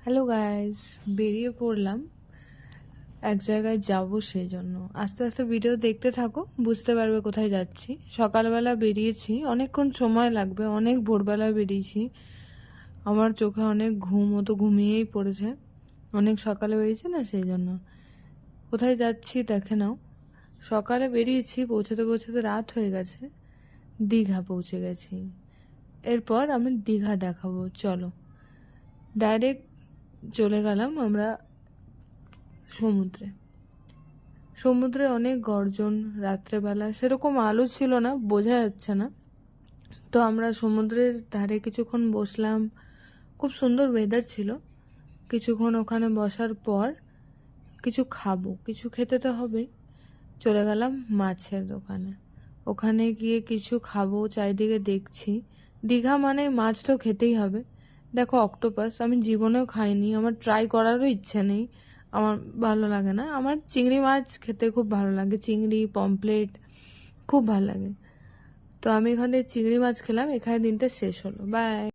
Hello guys, বেরিয়ে পড়লাম এক জায়গায় যাব, সেই জন্য আস্তে আস্তে ভিডিও দেখতে থাকো, বুঝতে পারবে কোথায় যাচ্ছি। সকালবেলা বেরিয়েছি, অনেকক্ষণ সময় লাগবে, অনেক ভোরবেলা বেরিয়েছি। আমার চোখে অনেক ঘুমিয়েই পড়েছে, অনেক সকালে বেরিয়েছে না, সেই জন্য। কোথায় যাচ্ছি দেখে নাও। সকালে বেরিয়েছি, পৌঁছতে পৌঁছতে রাত হয়ে গেছে, দীঘা পৌঁছে গেছি। এরপর আমি দীঘা দেখাবো, চলো। ডাইরেক্ট চলে গেলাম আমরা সমুদ্রে। সমুদ্রে অনেক গর্জন, রাত্রেবেলা সেরকম আলো ছিল না, বোঝা যাচ্ছে না। তো আমরা সমুদ্রের ধারে কিছুক্ষণ বসলাম, খুব সুন্দর ওয়েদার ছিল। কিছুক্ষণ ওখানে বসার পর কিছু খাবো, কিছু খেতে তো হবেই। চলে গেলাম মাছের দোকানে, ওখানে গিয়ে কিছু খাবো। চারিদিকে দেখছি, দীঘা মানে মাছ তো খেতেই হবে। দেখো অক্টোপাস আমি জীবনেও খাইনি, আমার ট্রাই করারও ইচ্ছে নেই, আমার ভালো লাগে না। আমার চিংড়ি মাছ খেতে খুব ভালো লাগে, চিংড়ি পমপ্লেট খুব ভালো লাগে। তো আমি এখান থেকে চিংড়ি মাছ খেলাম, এখানে দিনটা শেষ হলো, বাই।